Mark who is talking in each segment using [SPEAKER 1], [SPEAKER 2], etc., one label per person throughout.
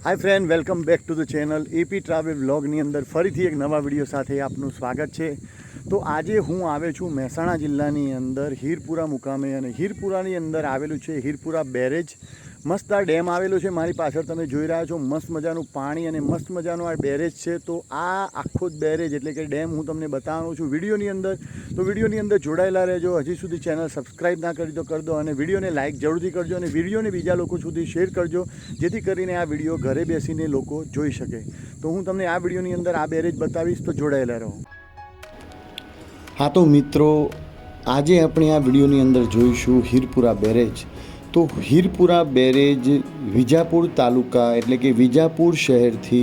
[SPEAKER 1] Hi friend, welcome back to the channel AP travel व्लॉगनी अंदर फरीथी एक नवा विडियो साथे आपનું સ્વાગત છે। તો આજે હું આવે છું મહેસાણા જિલ્લાની અંદર હીરપુરા મુકામે અને હીરપુરાની અંદર આવેલું છે હીરપુરા બેરેજ। મસ્ત આ ડેમ આવેલો છે, મારી પાછળ તમે જોઈ રહ્યા છો। મસ્ત મજાનું પાણી અને મસ્ત મજાનું આ બેરેજ છે। તો આ આખો જ બેરેજ એટલે કે ડેમ હું તમને બતાવવાનો છું વિડીયોની અંદર। તો વિડીયોની અંદર જોડાયેલા રહેજો। હજી સુધી ચેનલ સબસ્ક્રાઈબ ના કરી તો કરી દો અને વિડીયોને લાઇક જરૂરથી કરજો અને વિડીયોને બીજા લોકો સુધી શેર કરજો, જેથી કરીને આ વિડીયો ઘરે બેસીને લોકો જોઈ શકે। તો હું તમને આ વિડીયોની અંદર આ બેરેજ બતાવીશ, તો જોડાયેલા રહો। हाँ तो मित्रों, आज अपने आ विडियोनी अंदर जोईशुं हीरपुरा बेरेज। तो हीरपुरा बेरेज विजापुर तालुका एटले के विजापुर शहर थी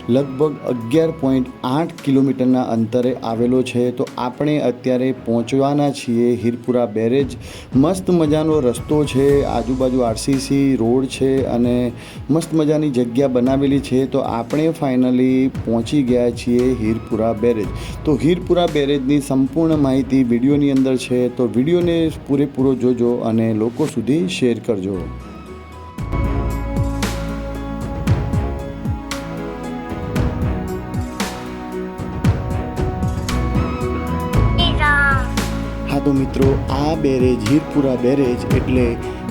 [SPEAKER 1] लगभग 11.8 किलोमीटरना अंतरे आवेलो छे। तो आपणे अत्यारे पहोंचवाना छीए हीरपुरा बेरेज। मस्त मजानो रस्तो छे, आजूबाजू आरसीसी रोड छे अने मस्त मजानी जग्या बनावेली छे। तो आपणे फाइनली पहोंची गया छीए हीरपुरा बेरेज। तो हीरपुरा बेरेजनी संपूर्ण माहिती विडियोनी अंदर छे, तो विडियोने पूरेपूरो जोजो अने लोको सुधी शेर करजो। हाँ तो मित्रों, आ बेरेज हीरपुरा बेरेज एटले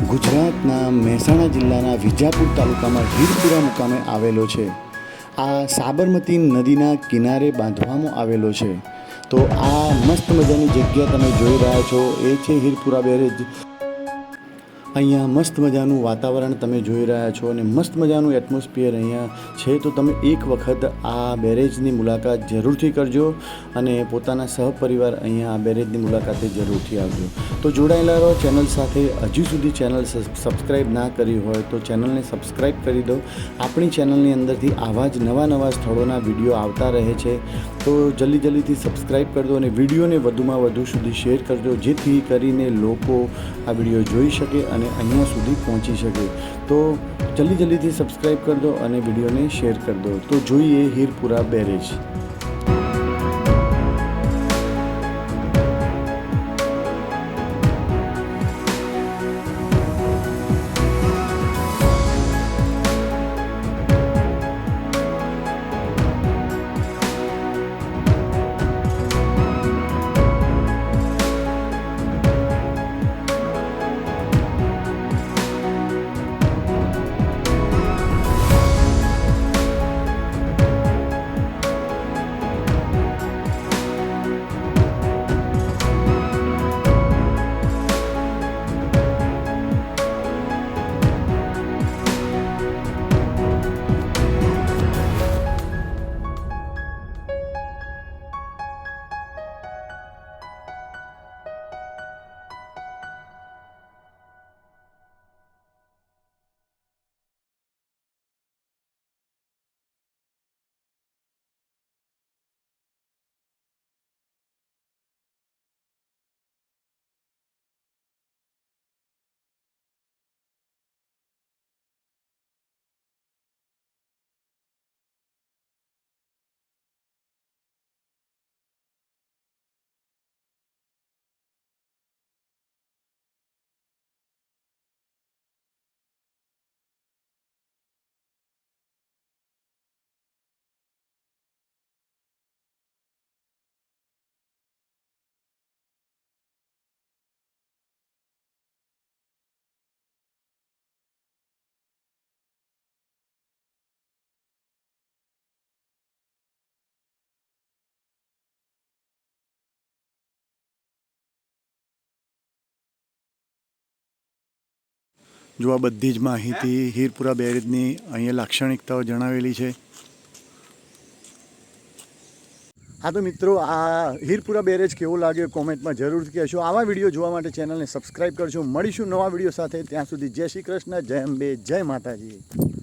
[SPEAKER 1] गुजरातना महेसाणा जिल्लाना विजापुर तालुकामां हीरपुरा मुकामे आवेलो छे। आ साबरमती नदीना किनारे बांधवामां आवेलो छे। तो आ मस्त मजानी जग्या तमे जोई रह्या छो ए छे हीरपुरा बेरेज। अहींया मस्त मजानुं वातावरण तमे जोई रह्या छो अने मस्त मजानुं एटमोस्फियर अहींया छे। तो तमे एक वखत आ बेरेजनी मुलाकात जरूरथी करजो अने पोताना सहपरिवार अहींया आ बेरेजनी मुलाकाते जरूरथी आवजो। तो जोडाયેલા રહો चेनल साथे। हजू सुधी चेनल सब्सक्राइब ना करी होय तो चेनलने सब्सक्राइब करी दो। आपणी चेनलनी अंदरथी आवा ज नवा नवा स्थळोना विडियो आवता रहे छे। तो जल्दी जल्दीथी सब्सक्राइब कर दो अने विडियोने वधुमां वधु सुधी शेर करजो, जेथी करीने लोको आ विडियो जोई शके अने अहींया सुधी पहोंची शके। तो जल्दी जल्दीथी सब्सक्राइब कर दो अने विडियोने शेर कर दो। तो जोईए हीरपुरा बेरेज। जो आ बधी ज माहिती हीरपुरा बेरेजनी अहींया लाक्षणिकताओ जणावेली छे। हाँ तो मित्रों, आ हीरपुरा बेरेज केवो लाग्यो कॉमेंट में जरूर कहेशो। आवा विडियो जोवा माटे चेनल ने सब्सक्राइब करजो। मळीशुं नवा विडियो साथे। त्यां सुधी जय श्री कृष्ण, जय अंबे, जय माताजी।